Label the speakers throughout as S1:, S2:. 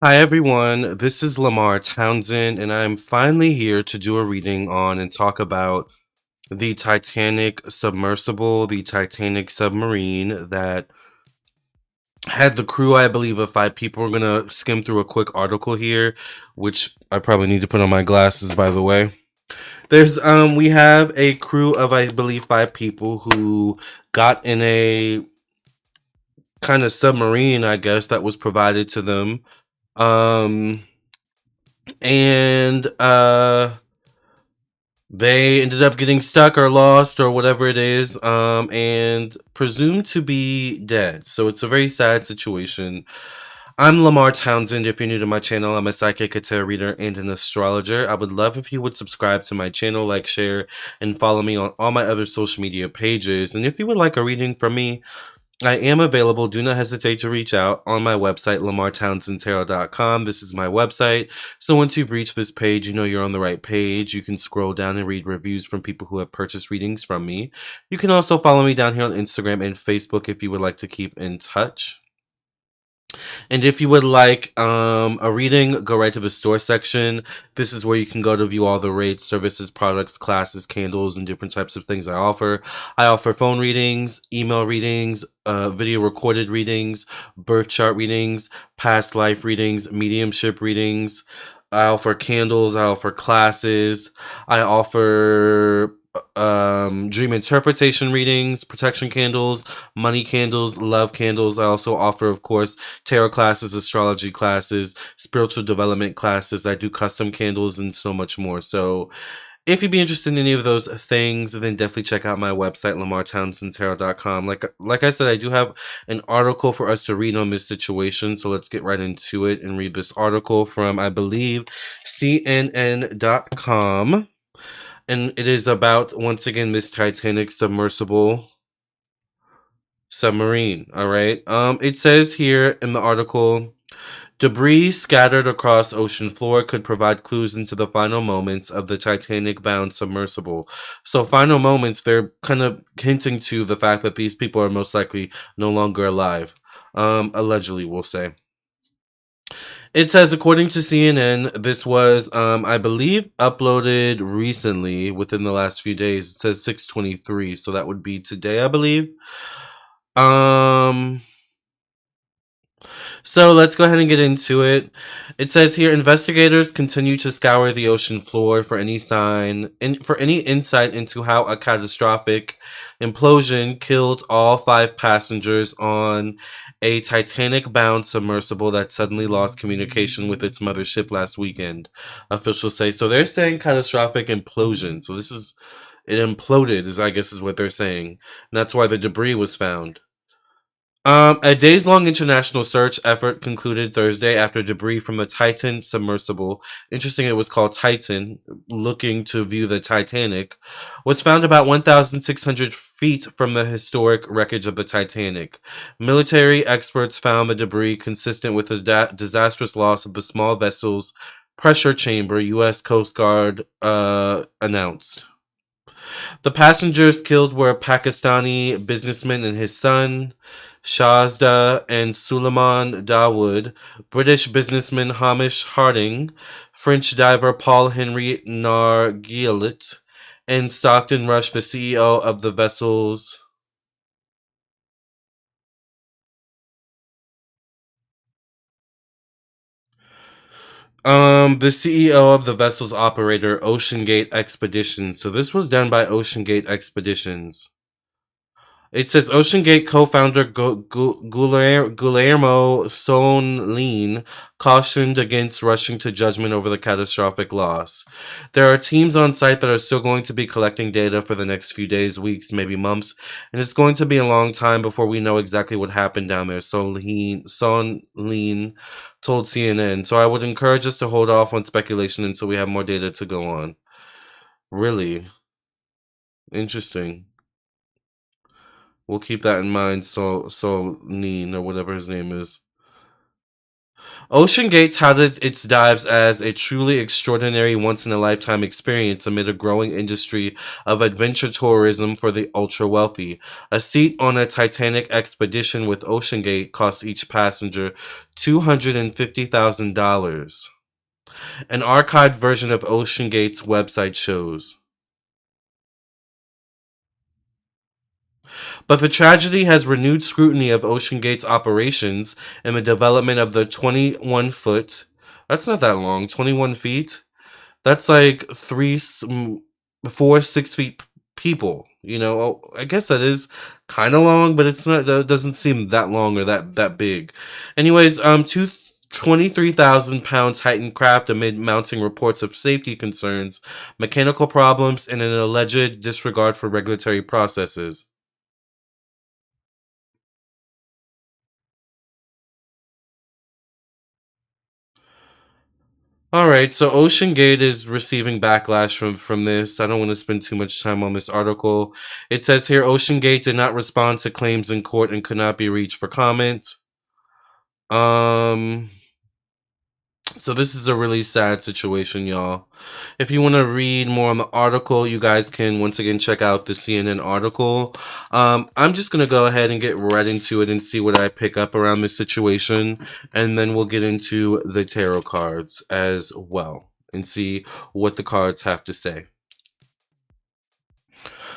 S1: Hi everyone, this is Lamarr Townsend, and I'm finally here to do a reading on and talk about the Titanic Submersible, the Titanic Submarine that had the crew, I believe, of 5 people. We're gonna skim through a quick article here, which I probably need to put on my glasses, by the way. We have a crew of, I believe, 5 people who got in a kind of submarine, I guess, that was provided to them. Um, and They ended up getting stuck or lost or whatever it is, and presumed to be dead. So it's a very sad situation. I'm Lamarr Townsend. If you're new to my channel, I'm a psychic, a tarot reader, and an astrologer. I would love if you would subscribe to my channel, like, share, and follow me on all my other social media pages. And if you would like a reading from me, I am available. Do not hesitate to reach out on my website, lamartownsendtarot.com. This is my website. So once you've reached this page, you know you're on the right page. You can scroll down and read reviews from people who have purchased readings from me. You can also follow me down here on Instagram and Facebook if you would like to keep in touch. And if you would like a reading, go right to the store section. This is where you can go to view all the rates, services, products, classes, candles, and different types of things I offer. I offer phone readings, email readings, video recorded readings, birth chart readings, past life readings, mediumship readings. I offer candles. I offer classes. I offer dream interpretation readings, protection candles, money candles, love candles. I also offer, of course, tarot classes, astrology classes, spiritual development classes. I do custom candles and so much more. So if you'd be interested in any of those things, then definitely check out my website, lamartownsendtarot.com. Like I said, I do have an article for us to read on this situation. So let's get right into it and read this article from, I believe, CNN.com. And it is about, once again, this Titanic submersible submarine. All right. It says here in the article, debris scattered across ocean floor could provide clues into the final moments of the Titanic-bound submersible. So, final moments, they're kind of hinting to the fact that these people are most likely no longer alive. Allegedly, we'll say. It says, according to CNN, this was, I believe, uploaded recently within the last few days. It says 6/23, so that would be today, I believe. Um, So let's go ahead and get into it. It says here, investigators continue to scour the ocean floor for any for any insight into how a catastrophic implosion killed all 5 passengers on a Titanic-bound submersible that suddenly lost communication with its mothership last weekend. Officials say. So they're saying catastrophic implosion. So this is it imploded, is I guess is what they're saying. And that's why the debris was found. A days-long international search effort concluded Thursday after debris from the Titan submersible, interesting it was called Titan, looking to view the Titanic, was found about 1,600 feet from the historic wreckage of the Titanic. Military experts found the debris consistent with the disastrous loss of the small vessel's pressure chamber, U.S. Coast Guard announced. The passengers killed were a Pakistani businessman and his son, Shazda and Suleiman Dawood, British businessman Hamish Harding, French diver Paul Henry Nargillet, and Stockton Rush, the CEO of the vessel's the CEO of the vessel's operator, Oceangate Expeditions. So this was done by Oceangate Expeditions. It says Oceangate co-founder Guillermo Sonlin cautioned against rushing to judgment over the catastrophic loss. There are teams on site that are still going to be collecting data for the next few days, weeks, maybe months, and it's going to be a long time before we know exactly what happened down there, Sonlin told CNN. So I would encourage us to hold off on speculation until we have more data to go on. Really? Interesting. We'll keep that in mind. So Neen or whatever his name is. Oceangate touted its dives as a truly extraordinary once in a lifetime experience amid a growing industry of adventure tourism for the ultra wealthy. A seat on a Titanic expedition with Oceangate cost each passenger $250,000. An archived version of Oceangate's website shows. But the tragedy has renewed scrutiny of Oceangate's operations and the development of the 21-foot. That's not that long, 21 feet. That's like 6 feet people. I guess that is kind of long, but it's not. That doesn't seem that long or that big. Anyways, 23,000 pound Titan craft amid mounting reports of safety concerns, mechanical problems, and an alleged disregard for regulatory processes. All right, so Ocean Gate is receiving backlash from this. I don't want to spend too much time on this article. It says here Ocean Gate did not respond to claims in court and could not be reached for comment. Um so this is a really sad situation, y'all. If you want to read more on the article, you guys can once again check out the CNN article. I'm just gonna go ahead and get right into it and see what I pick up around this situation, and then we'll get into the tarot cards as well and see what the cards have to say.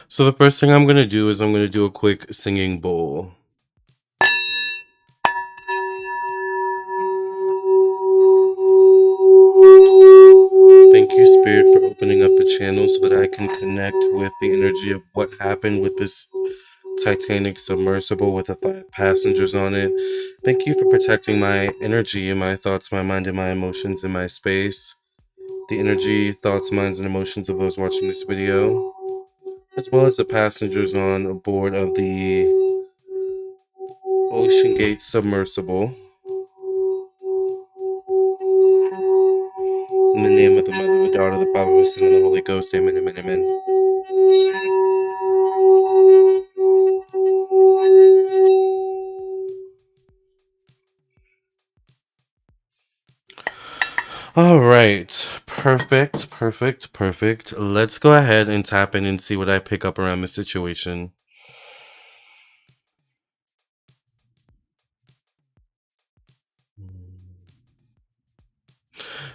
S1: So the first thing I'm gonna do is I'm gonna do a quick singing bowl. Thank you, Spirit, for opening up the channel so that I can connect with the energy of what happened with this Titanic Submersible with the 5 passengers on it. Thank you for protecting my energy and my thoughts, my mind, and my emotions in my space. The energy, thoughts, minds, and emotions of those watching this video, as well as the passengers on board of the Oceangate Submersible. In the name of the Mother, the Daughter, the Father, the Son, and the Holy Ghost. Amen, amen, amen. All right. Perfect, perfect, perfect. Let's go ahead and tap in and see what I pick up around the situation.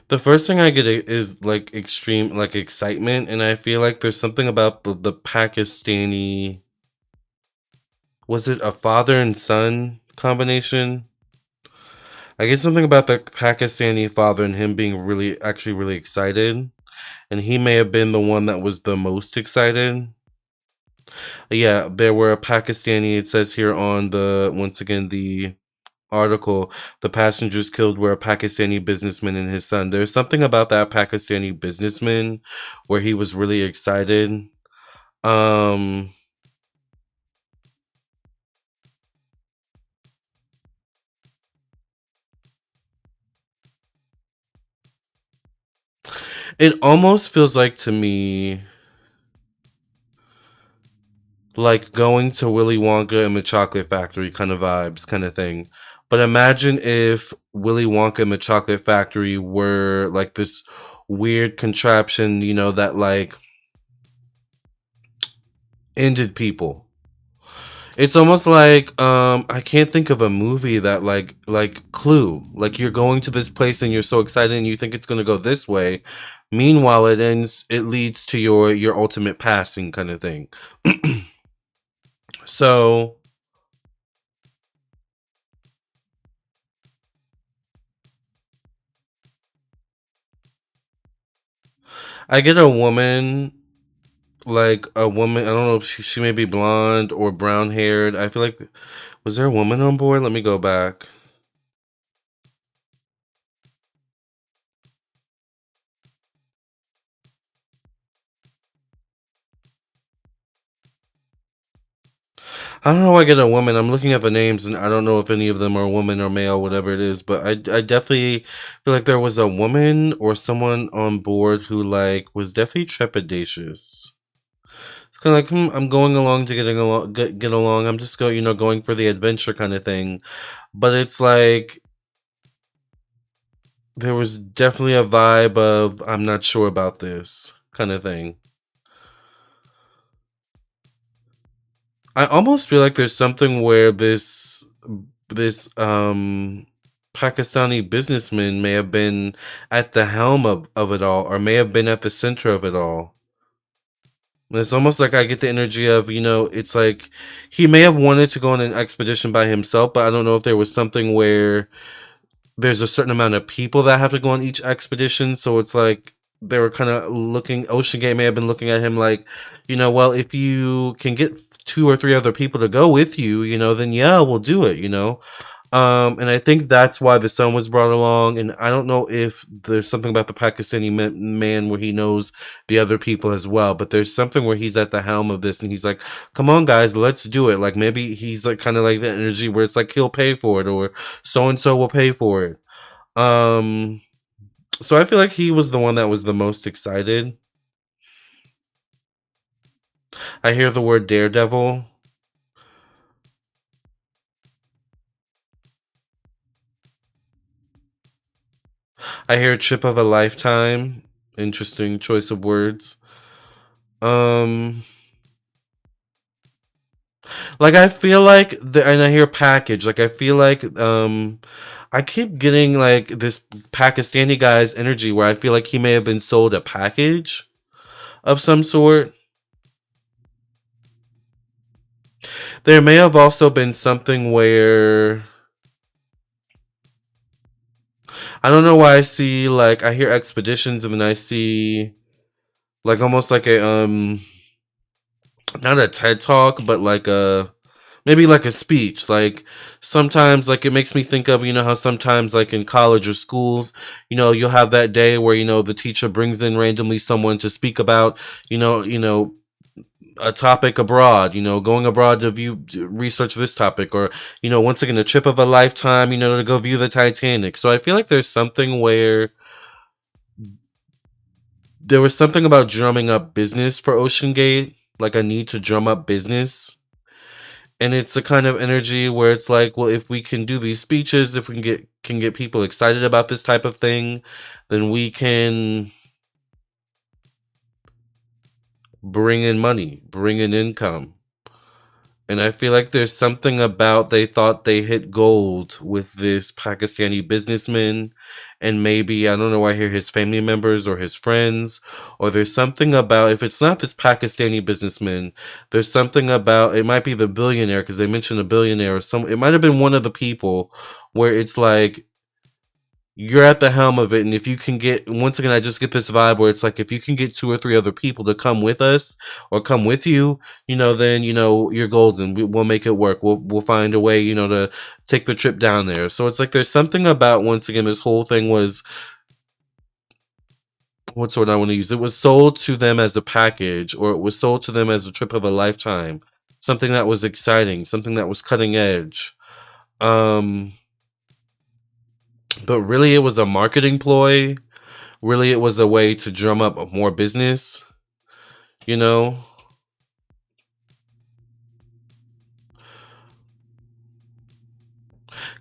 S1: The first thing I get is like extreme like excitement, and I feel like there's something about the Pakistani. Was it a father and son combination? I get something about the Pakistani father and him being actually really excited, and he may have been the one that was the most excited. Yeah, there were a Pakistani. It says here on the once again the article, the passengers killed were a Pakistani businessman and his son. There's something about that Pakistani businessman where he was really excited. Um it almost feels like to me like going to Willy Wonka and the Chocolate Factory kind of vibes kind of thing. But imagine if Willy Wonka and the Chocolate Factory were like this weird contraption, that like ended people. It's almost like I can't think of a movie that like Clue. Like you're going to this place and you're so excited and you think it's gonna go this way. Meanwhile it leads to your ultimate passing kind of thing. So I get a woman like a woman, I don't know if she may be blonde or brown haired. I feel like was there a woman on board? Let me go back. I don't know why I get a woman. I'm looking at the names and I don't know if any of them are woman or male, whatever it is, but I definitely feel like there was a woman or someone on board who like was definitely trepidatious. It's kind of like I'm going along to get along. I'm just going for the adventure kind of thing. But it's like There was definitely a vibe of I'm not sure about this kind of thing. I almost feel like there's something where this Pakistani businessman may have been at the helm of it all, or may have been at the center of it all. And it's almost like I get the energy of, it's like he may have wanted to go on an expedition by himself, but I don't know if there was something where there's a certain amount of people that have to go on each expedition. So it's like they were kind of looking, Oceangate may have been looking at him like, well, if you can get two or three other people to go with you, then yeah, we'll do it, and I think that's why the son was brought along. And I don't know if there's something about the Pakistani man where he knows the other people as well, but there's something where he's at the helm of this and he's like, come on, guys, let's do it. Like maybe he's like kind of like the energy where it's like he'll pay for it or so and so will pay for it. Um, so I feel like he was the one that was the most excited. I hear the word daredevil. I hear trip of a lifetime. Interesting choice of words. Um, like I feel like and I hear package. Like I feel like I keep getting like this Pakistani guy's energy where I feel like he may have been sold a package of some sort. There may have also been something where I don't know why I see like I hear expeditions and then I see like almost like a not a TED talk but like a maybe like a speech. Like sometimes like it makes me think of how sometimes like in college or schools, you'll have that day where the teacher brings in randomly someone to speak about a topic abroad, going abroad to view research this topic or once again a trip of a lifetime, to go view the Titanic. So I feel like there's something where there was something about drumming up business for Oceangate, like a need to drum up business. And it's a kind of energy where it's like, well, if we can do these speeches, if we can get people excited about this type of thing, then we can bring in money, bring in income. And I feel like there's something about they thought they hit gold with this Pakistani businessman. And maybe, I don't know, I hear his family members or his friends, or there's something about, if it's not this Pakistani businessman, there's something about, it might be the billionaire, because they mentioned a billionaire, or it might have been one of the people where it's like, you're at the helm of it, and if you can get, once again I just get this vibe where it's like if you can get two or three other people to come with us or come with you, then you're golden. We'll make it work. We'll find a way, to take the trip down there. So it's like there's something about, once again, this whole thing was, what's the word I want to use, it was sold to them as a package, or it was sold to them as a trip of a lifetime, something that was exciting, something that was cutting edge. um but really it was a marketing ploy. Really, it was a way to drum up more business, you know?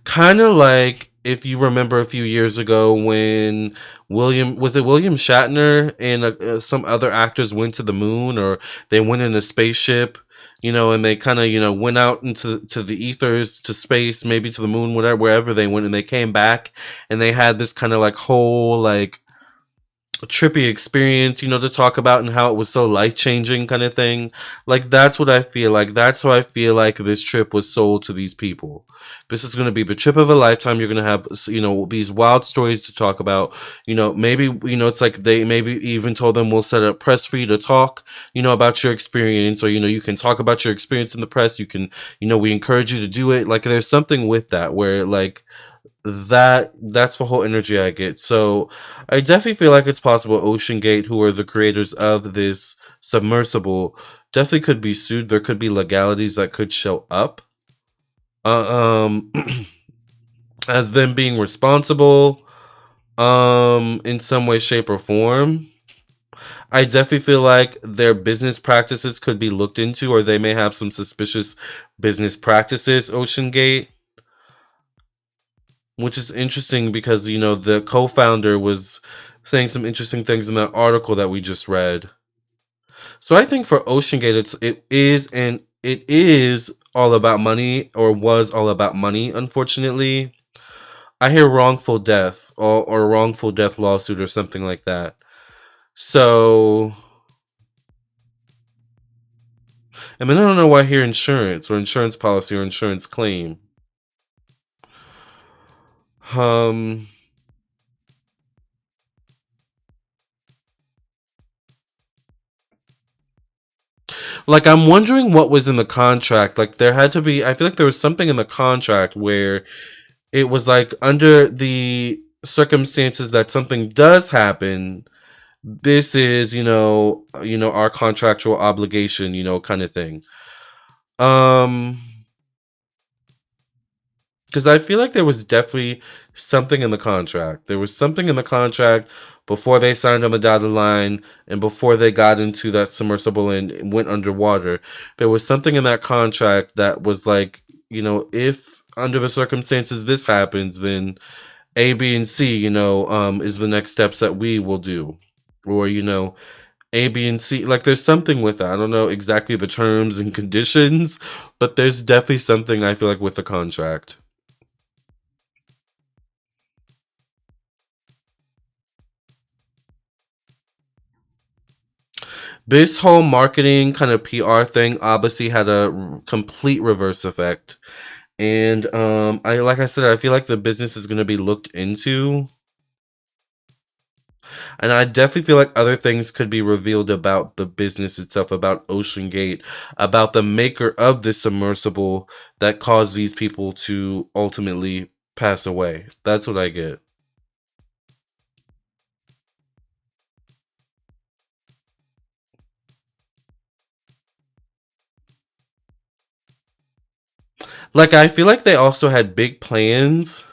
S1: Kind of like if you remember a few years ago when William Shatner and some other actors went to the moon, or they went in a spaceship, and they kind of, went out to the ethers, to space, maybe to the moon, whatever, wherever they went, and they came back and they had this kind of like whole like trippy experience, to talk about, and how it was so life changing kind of thing. Like that's what I feel like. That's how I feel like this trip was sold to these people. This is going to be the trip of a lifetime. You're going to have, these wild stories to talk about. Maybe, it's like they maybe even told them we'll set up press for you to talk, about your experience, or, you can talk about your experience in the press. You can, we encourage you to do it. Like there's something with that where like, that's the whole energy I get. So I definitely feel like it's possible Oceangate, who are the creators of this submersible, definitely could be sued. There could be legalities that could show up uh, as them being responsible in some way, shape, or form. I definitely feel like their business practices could be looked into, or they may have some suspicious business practices, Oceangate. which is interesting because the co-founder was saying some interesting things in that article that we just read. So I think for Oceangate, it is all about money, or was all about money. Unfortunately, I hear wrongful death or wrongful death lawsuit or something like that. So, I mean, I don't know why I hear insurance or insurance policy or insurance claim. Um, like I'm wondering what was in the contract. Like there had to be. I feel like there was something in the contract where it was like under the circumstances that something does happen, this is our contractual obligation, kind of thing. um because I feel like there was definitely something in the contract. There was something in the contract before they signed on the dotted line and before they got into that submersible and went underwater. There was something in that contract that was like, if under the circumstances this happens, then A, B, and C, is the next steps that we will do. Or, A, B, and C. Like, there's something with that. I don't know exactly the terms and conditions, but there's definitely something I feel like with the contract. This whole marketing kind of PR thing obviously had a complete reverse effect. And I like I said, I feel like the business is going to be looked into. And I definitely feel like other things could be revealed about the business itself, about Oceangate, about the maker of this submersible that caused these people to ultimately pass away. That's what I get. Like, I feel like they also had big plans.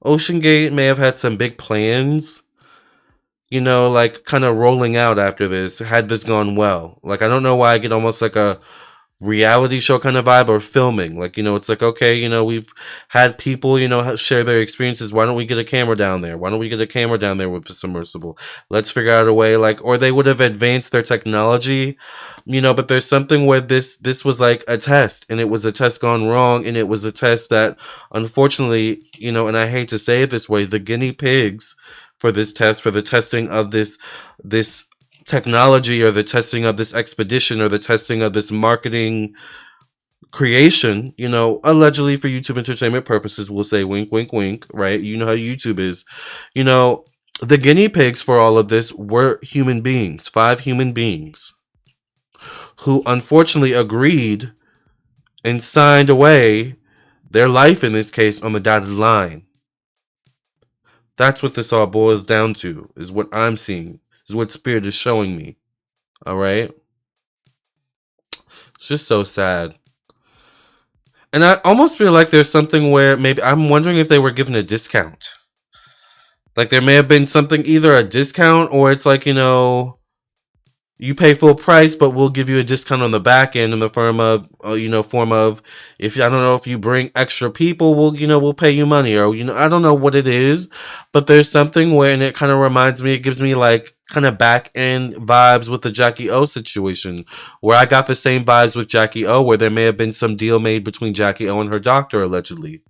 S1: Oceangate may have had some big plans, like kind of rolling out after this, had this gone well. Like, I don't know why I get almost like a reality show kind of vibe, or filming. Like, it's like, okay, we've had people, share their experiences. Why don't we get a camera down there? Why don't we get a camera down there with the submersible? Let's figure out a way, like, or they would have advanced their technology, but there's something where this was like a test, and it was a test gone wrong, and it was a test that unfortunately, and I hate to say it this way, the guinea pigs for this test, for the testing of this technology, or the testing of this expedition, or the testing of this marketing creation, allegedly for YouTube entertainment purposes, we'll say wink, wink, wink, right? You know how YouTube is. You know, the guinea pigs for all of this were human beings, 5 human beings, who unfortunately agreed and signed away their life, in this case, on the dotted line. That's what this all boils down to, is what I'm seeing, is what Spirit is showing me. All right? It's just so sad. And I almost feel like there's something where maybe I'm wondering if they were given a discount. Like there may have been something, either a discount, or it's like, you pay full price, but we'll give you a discount on the back end in the form of, if I don't know, if you bring extra people, we'll pay you money, or I don't know what it is, but there's something where, and it kind of reminds me, it gives me like kind of back end vibes with the Jackie O situation, where I got the same vibes with Jackie O, where there may have been some deal made between Jackie O and her doctor, allegedly,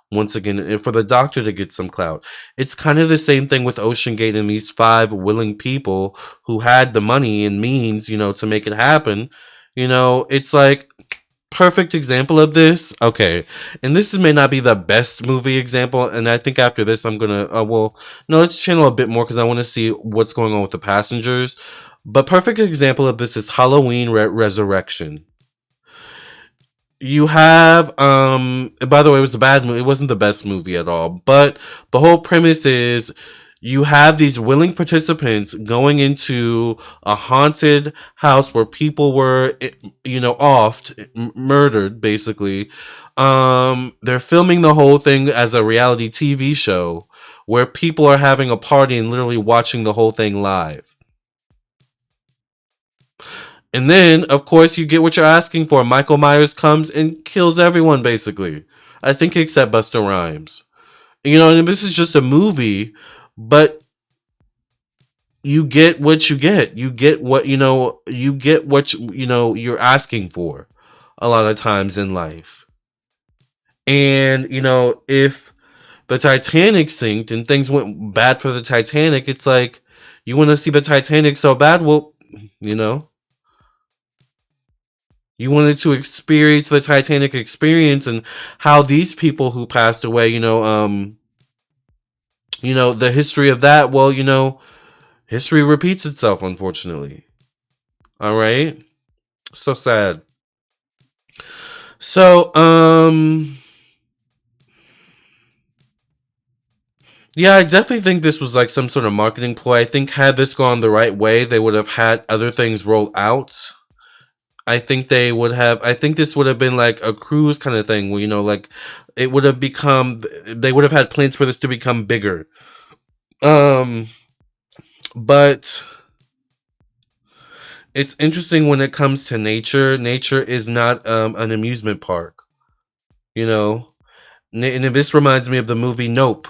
S1: once again, and for the doctor to get some clout. It's kind of the same thing with Oceangate and these 5 willing people who had the money and means, to make it happen. It's like perfect example of this. Okay, and this may not be the best movie example, and I think after this I'm gonna well, no, let's channel a bit more because I want to see what's going on with the passengers. But perfect example of this is Halloween Resurrection. You have, by the way, it was a bad movie. It wasn't the best movie at all, but the whole premise is you have these willing participants going into a haunted house where people were, offed, murdered, basically. They're filming the whole thing as a reality TV show where people are having a party and literally watching the whole thing live. And then, of course, you get what you're asking for. Michael Myers comes and kills everyone, basically. I think except Busta Rhymes. and this is just a movie, but you get what you get. You get what you get what you're asking for a lot of times in life. And if the Titanic sinked and things went bad for the Titanic, it's like you want to see the Titanic so bad. Well, you know, you wanted to experience the Titanic experience and how these people who passed away, the history of that. Well, history repeats itself, unfortunately. All right, so sad. So, yeah, I definitely think this was like some sort of marketing ploy. I think had this gone the right way, they would have had other things roll out. I think they would have. I think this would have been like a cruise kind of thing, where like it would have become. They would have had plans for this to become bigger. Um, but it's interesting when it comes to nature. Nature is not an amusement park. You know, and this reminds me of the movie Nope.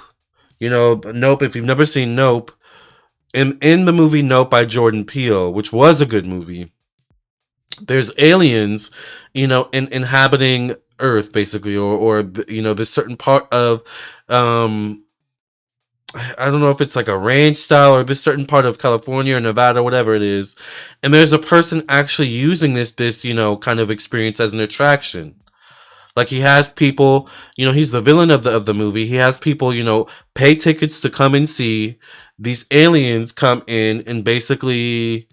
S1: Nope. If you've never seen Nope, in the movie Nope by Jordan Peele, which was a good movie, there's aliens, inhabiting Earth basically, or this certain part of, um, I don't know if it's like a ranch style or this certain part of California or Nevada, whatever it is, and there's a person actually using this kind of experience as an attraction. Like he has people, he's the villain of the movie. He has people, pay tickets to come and see these aliens come in and basically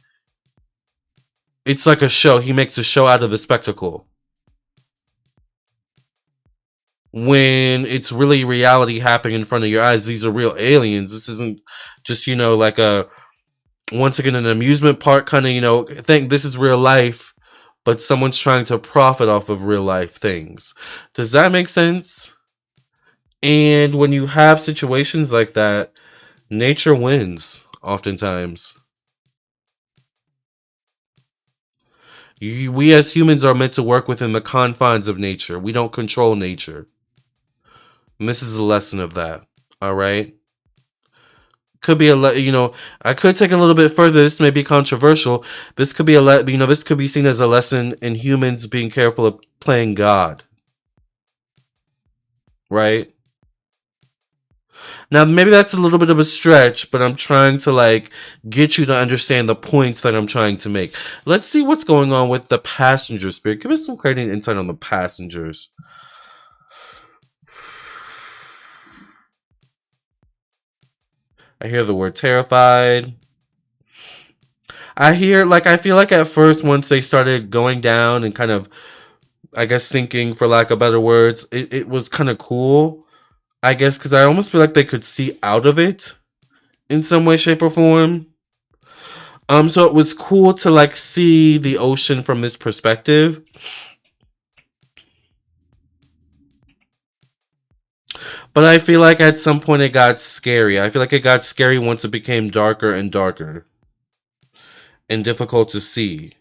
S1: it's like a show. He makes a show out of the spectacle. When it's really reality happening in front of your eyes, these are real aliens. This isn't just, like a once again an amusement park kind of, think this is real life, but someone's trying to profit off of real life things. Does that make sense? And when you have situations like that, nature wins oftentimes. We as humans are meant to work within the confines of nature. We don't control nature. And this is a lesson of that. All right. Could be I could take a little bit further. This may be controversial. This could be this could be seen as a lesson in humans being careful of playing God. Right. Now, maybe that's a little bit of a stretch, but I'm trying to like get you to understand the points that I'm trying to make. Let's see what's going on with the passenger spirit. Give us some clarity and insight on the passengers. I hear the word terrified. I feel like at first, once they started going down and kind of, I guess, sinking, for lack of better words, it was kind of cool. I guess, because I almost feel like they could see out of it in some way, shape, or form. So it was cool to like see the ocean from this perspective. But I feel like at some point it got scary. I feel like it got scary once it became darker and darker and difficult to see.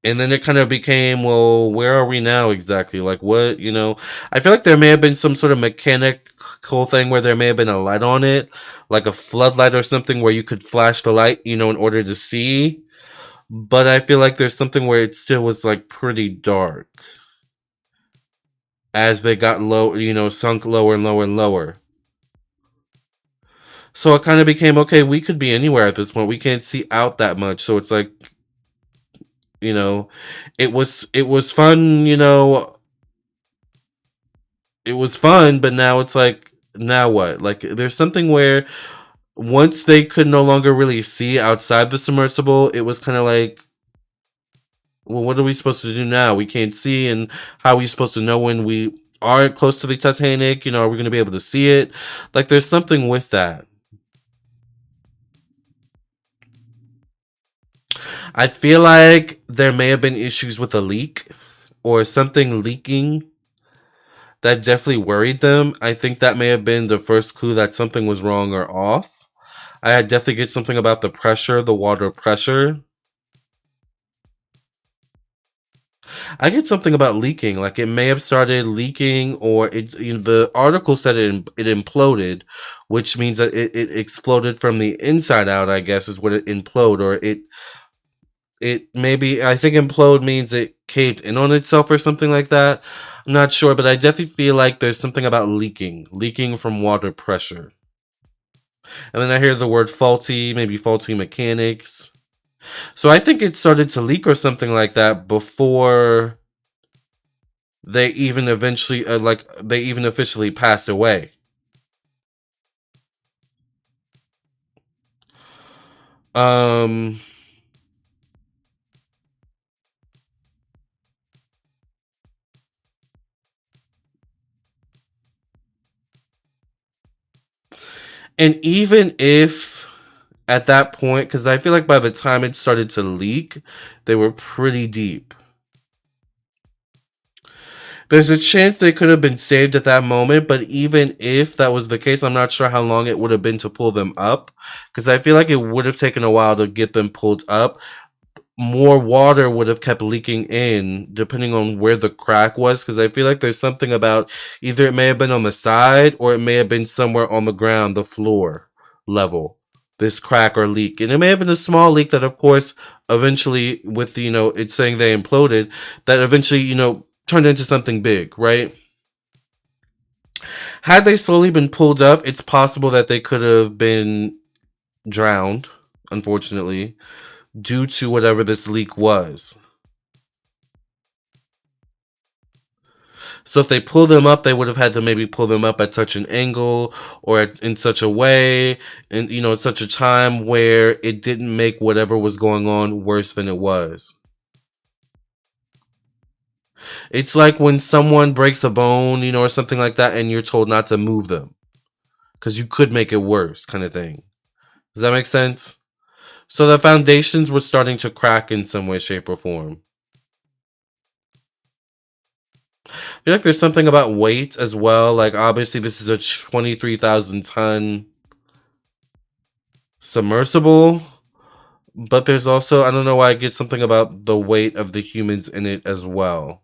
S1: And then it kind of became, well, where are we now exactly? Like, what, I feel like there may have been some sort of mechanical thing where there may have been a light on it, like a floodlight or something where you could flash the light, in order to see. But I feel like there's something where it still was like pretty dark as they got low, sunk lower and lower and lower. So it kind of became, okay, we could be anywhere at this point. We can't see out that much. So it's like, you know, it was fun, it was fun, but now it's like, now what? Like there's something where once they could no longer really see outside the submersible, it was kind of like, well, what are we supposed to do now? We can't see, and how are we supposed to know when we are close to the Titanic? Are we going to be able to see it? Like there's something with that. I feel like there may have been issues with a leak or something leaking that definitely worried them. I think that may have been the first clue that something was wrong or off. I had definitely get something about the pressure, the water pressure. I get something about leaking. Like it may have started leaking, or the article said it imploded, which means that it exploded from the inside out. I guess is what it implode, or it maybe I think implode means it caved in on itself or something like that. I'm not sure, but I definitely feel like there's something about leaking from water pressure. And then I hear the word faulty, maybe faulty mechanics. So I think it started to leak or something like that before they even eventually they even officially passed away. Um and even if at that point, because I feel like by the time it started to leak, they were pretty deep. There's a chance they could have been saved at that moment, but even if that was the case, I'm not sure how long it would have been to pull them up, because I feel like it would have taken a while to get them pulled up. More water would have kept leaking in depending on where the crack was, because I feel like there's something about either it may have been on the side or it may have been somewhere on the ground, the floor level, this crack or leak. And it may have been a small leak that, of course, eventually, with, it's saying they imploded, that eventually, turned into something big, right? Had they slowly been pulled up, it's possible that they could have been drowned, unfortunately, due to whatever this leak was. So if they pull them up, they would have had to maybe pull them up at such an angle or in such a way, and at such a time where it didn't make whatever was going on worse than it was. It's like when someone breaks a bone, or something like that, and you're told not to move them because you could make it worse, kind of thing. Does that make sense? So the foundations were starting to crack in some way, shape, or form. I feel like there's something about weight as well. Like obviously, this is a 23,000 ton submersible, but there's also, I don't know why I get something about the weight of the humans in it as well.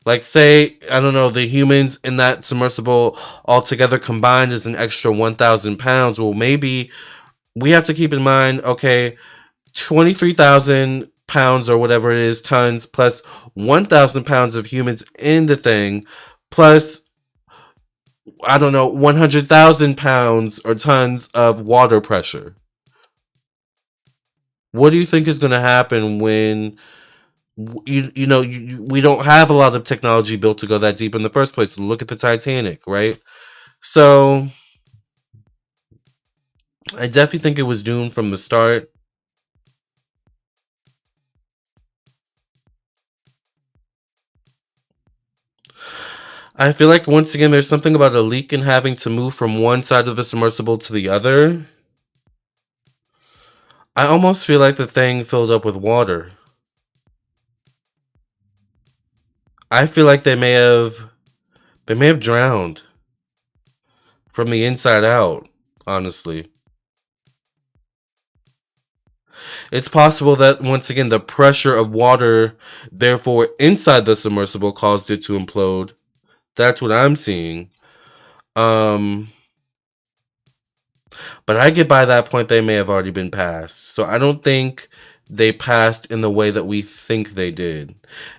S1: Like say, I don't know, the humans in that submersible altogether combined is an extra 1,000 pounds. Well, maybe we have to keep in mind, okay, 23,000 pounds or whatever it is, tons, plus 1,000 pounds of humans in the thing, plus, I don't know, 100,000 pounds or tons of water pressure. What do you think is going to happen when we don't have a lot of technology built to go that deep in the first place? Look at the Titanic, right? So I definitely think it was doomed from the start. I feel like once again there's something about a leak and having to move from one side of the submersible to the other. I almost feel like the thing filled up with water. I feel like they may have drowned from the inside out, honestly. It's possible that once again the pressure of water therefore inside the submersible caused it to implode. That's what I'm seeing. Um but I get by that point they may have already been passed. So I don't think they passed in the way that we think they did.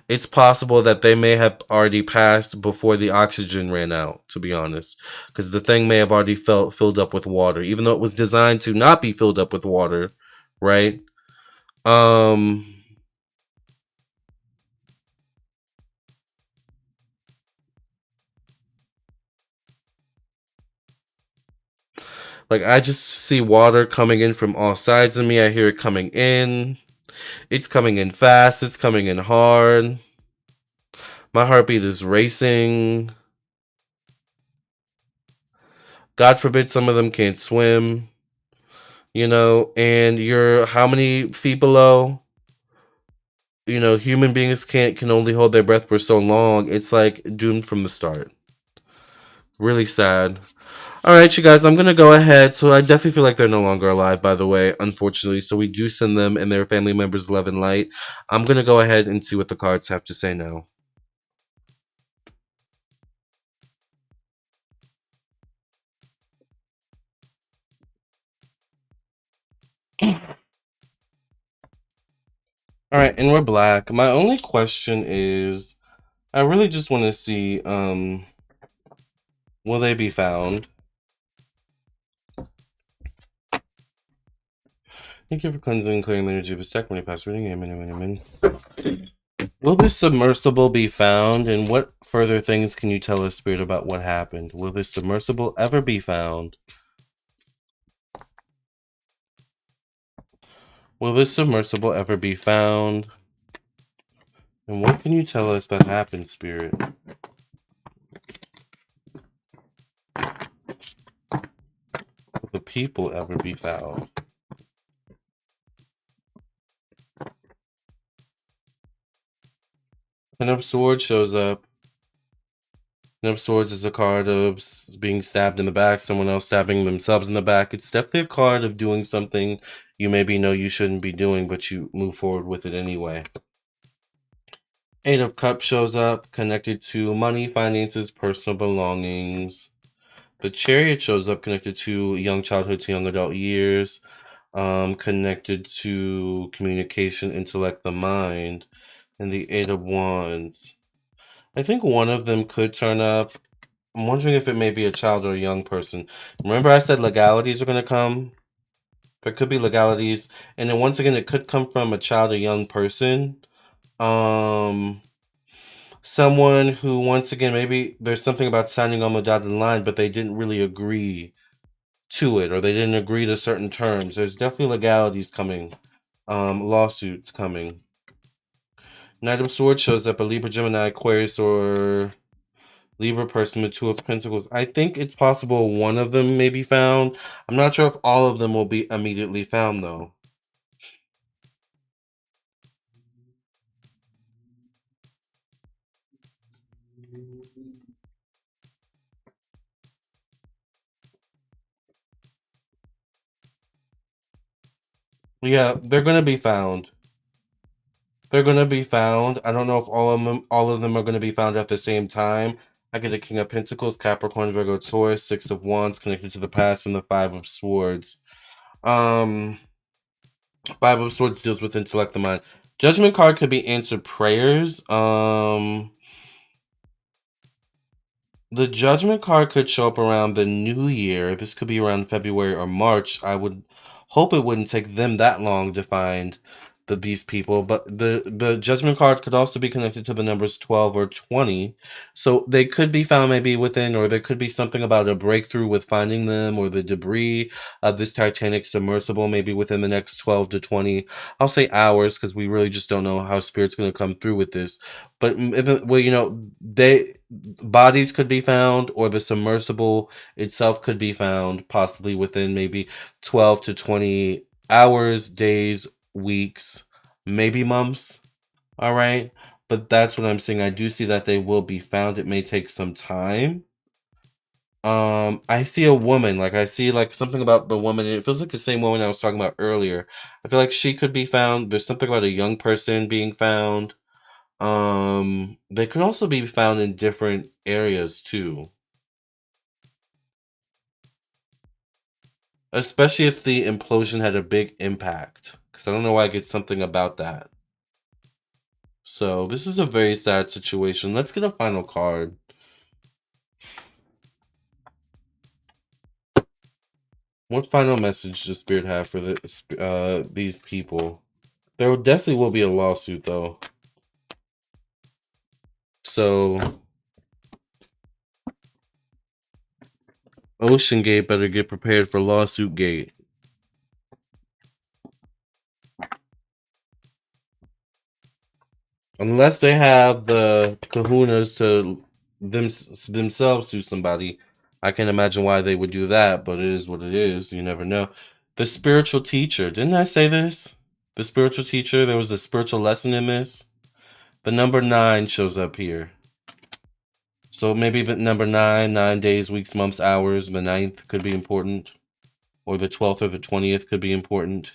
S1: It's possible that they may have already passed before the oxygen ran out, to be honest, because the thing may have already filled up with water, even though it was designed to not be filled up with water, right? Um like I just see water coming in from all sides of me. I hear it coming in. It's coming in fast, it's coming in hard. My heartbeat is racing. God forbid some of them can't swim, and you're how many feet below? Human beings can only hold their breath for so long. It's like doomed from the start. Really sad. All right, you guys, I'm going to go ahead. So I definitely feel like they're no longer alive, by the way, unfortunately. So we do send them and their family members love and light. I'm going to go ahead and see what the cards have to say now. All right, and we're black. My only question is, I really just want to see, will they be found? Thank you for cleansing and clearing the energy of a stack when you pass reading. Amen. Will this submersible be found? And what further things can you tell us, Spirit, about what happened? Will this submersible ever be found? Will this submersible ever be found? And what can you tell us that happened, Spirit? Will the people ever be found? Ten of Swords shows up. Ten of Swords is a card of being stabbed in the back, someone else stabbing themselves in the back. It's definitely a card of doing something you maybe know you shouldn't be doing, but you move forward with it anyway. Eight of Cups shows up, connected to money, finances, personal belongings. The Chariot shows up, connected to young childhood to young adult years, connected to communication, intellect, the mind. And the Eight of Wands. I think one of them could turn up. I'm wondering if it may be a child or a young person. Remember I said legalities are going to come? There could be legalities. And then once again, it could come from a child or young person. Someone who, once again, maybe there's something about signing on the dotted line, but they didn't really agree to it, or they didn't agree to certain terms. There's definitely legalities coming, lawsuits coming. Knight of Swords shows up, a Libra, Gemini, Aquarius, or Libra person with Two of Pentacles. I think it's possible one of them may be found. I'm not sure if all of them will be immediately found, though. Yeah, they're gonna be found. They're gonna be found. I don't know if all of them are gonna be found at the same time. I get a King of Pentacles, Capricorn, Virgo, Taurus, Six of Wands connected to the past, and the Five of Swords. Um, Five of Swords deals with intellect, the mind. Judgment card could be answered prayers. The Judgment card could show up around the new year. This could be around February or March. I would hope it wouldn't take them that long to find these people. But the Judgment card could also be connected to the numbers 12 or 20. So they could be found maybe within, or there could be something about a breakthrough with finding them, or the debris of this Titanic submersible maybe within the next 12 to 20, I'll say hours, because we really just don't know how Spirit's going to come through with this. But, well, bodies could be found, or the submersible itself could be found possibly within maybe 12 to 20 hours, days, weeks, maybe months. All right, but that's what I'm saying. I do see that they will be found. It may take some time. I see a woman, like I see like something about the woman, and it feels like the same woman I was talking about earlier. I feel like she could be found. There's something about a young person being found. They could also be found in different areas too. Especially if the implosion had a big impact. Because I don't know why I get something about that. So this is a very sad situation. Let's get a final card. What final message does Spirit have for these people? There definitely will be a lawsuit though. So Oceangate better get prepared for lawsuit gate. Unless they have the kahunas to themselves sue somebody. I can imagine why they would do that, but it is what it is. You never know. The spiritual teacher. Didn't I say this? The spiritual teacher. There was a spiritual lesson in this. The number 9 shows up here. So maybe the number 9, 9 days, weeks, months, hours. The 9th could be important. Or the 12th or the 20th could be important.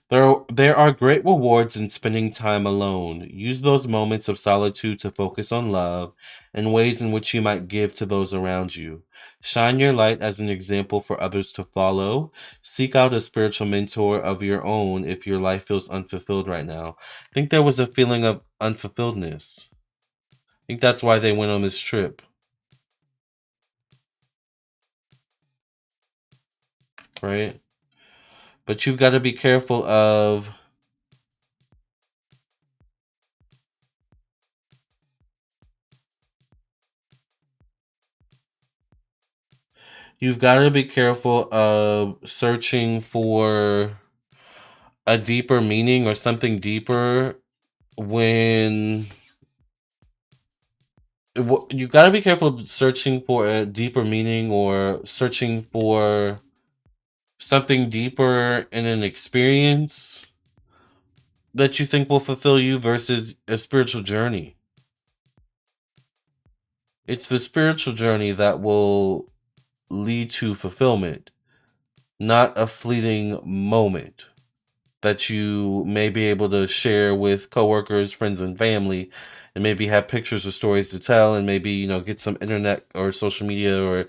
S1: There are great rewards in spending time alone. Use those moments of solitude to focus on love and ways in which you might give to those around you. Shine your light as an example for others to follow. Seek out a spiritual mentor of your own if your life feels unfulfilled right now. I think there was a feeling of unfulfilledness. I think that's why they went on this trip, right? But you've got to be careful of you've got to be careful of searching for a deeper meaning or something deeper when you got to be careful of searching for a deeper meaning or searching for something deeper in an experience that you think will fulfill you versus a spiritual journey. It's the spiritual journey that will lead to fulfillment, not a fleeting moment that you may be able to share with coworkers, friends, and family, and maybe have pictures or stories to tell, and maybe, get some internet or social media or,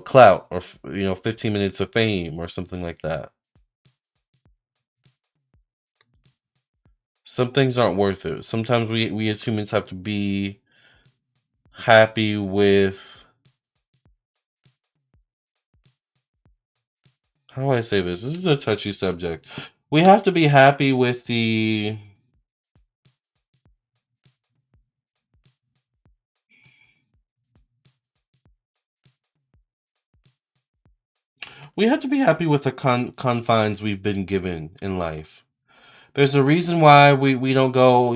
S1: clout or, 15 minutes of fame or something like that. Some things aren't worth it. Sometimes we as humans have to be happy with, how do I say this? This is a touchy subject. We have to be happy with the confines we've been given in life. There's a reason why we don't go,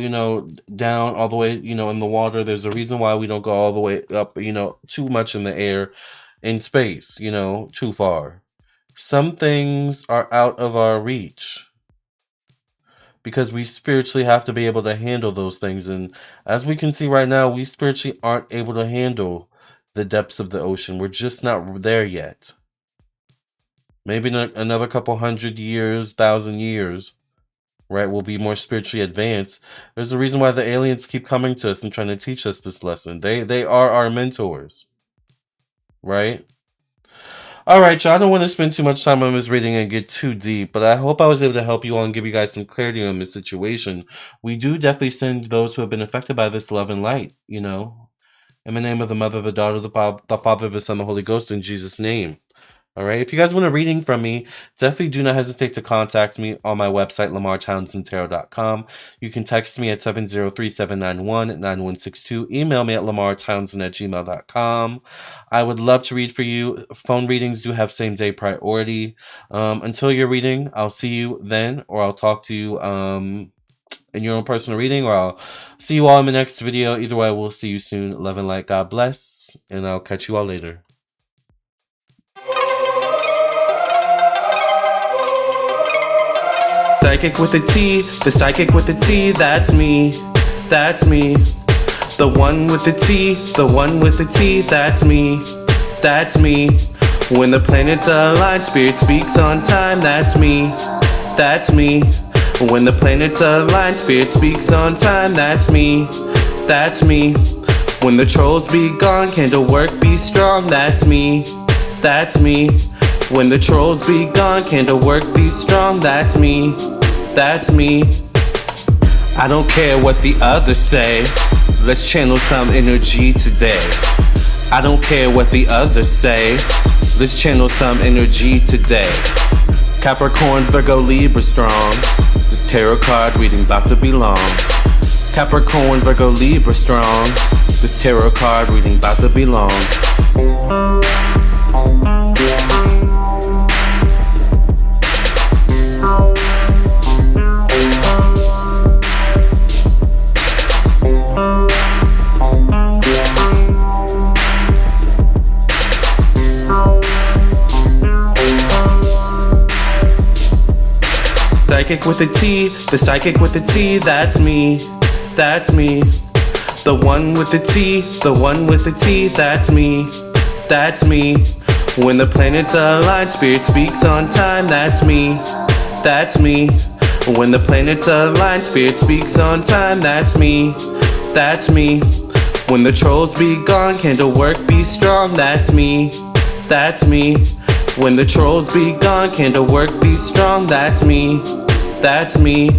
S1: down all the way, in the water. There's a reason why we don't go all the way up, too much in the air, in space, too far. Some things are out of our reach because we spiritually have to be able to handle those things. And as we can see right now, we spiritually aren't able to handle the depths of the ocean. We're just not there yet. Maybe in another couple 100 years, 1,000 years, right, we'll be more spiritually advanced. There's a reason why the aliens keep coming to us and trying to teach us this lesson. They are our mentors, right? All right, y'all. I don't want to spend too much time on this reading and get too deep, but I hope I was able to help you all and give you guys some clarity on this situation. We do definitely send those who have been affected by this love and light, in the name of the Mother, the Daughter, the Father, the Son, the Holy Ghost, in Jesus' name. All right. If you guys want a reading from me, definitely do not hesitate to contact me on my website, lamarrtownsendtarot.com. You can text me at 703-791-9162. Email me at lamarrtownsend@gmail.com. I would love to read for you. Phone readings do have same day priority. Until your reading, I'll see you then, or I'll talk to you in your own personal reading, or I'll see you all in the next video. Either way, we'll see you soon. Love and light. God bless, and I'll catch you all later. Psychic with a T, the psychic with the T, that's me, that's me. The one with the T, the one with the T, that's me, that's me. When the planets align, spirit speaks on time, that's me, that's me. When the planets align, spirit speaks on time, that's me, that's me. When the trolls be gone, candle work be strong, that's me, that's me. When the trolls be gone, candle work be strong, that's me, that's me. I don't care what the others say, let's channel some energy today. I don't care what the others say, let's channel some energy today. Capricorn, Virgo, Libra strong, this tarot card reading about to be long. Capricorn, Virgo, Libra strong, this tarot card reading about to be long. Psychic with a T, the psychic with a T, that's me, that's me. The one with the T, the one with the T, that's me, that's me. When the planets align, spirit speaks on time, that's me, that's me. When the planets align, spirit speaks on time, that's me, that's me. When the trolls be gone, candle work be strong, that's me, that's me. When the trolls be gone, candle work be strong, that's me, that's me.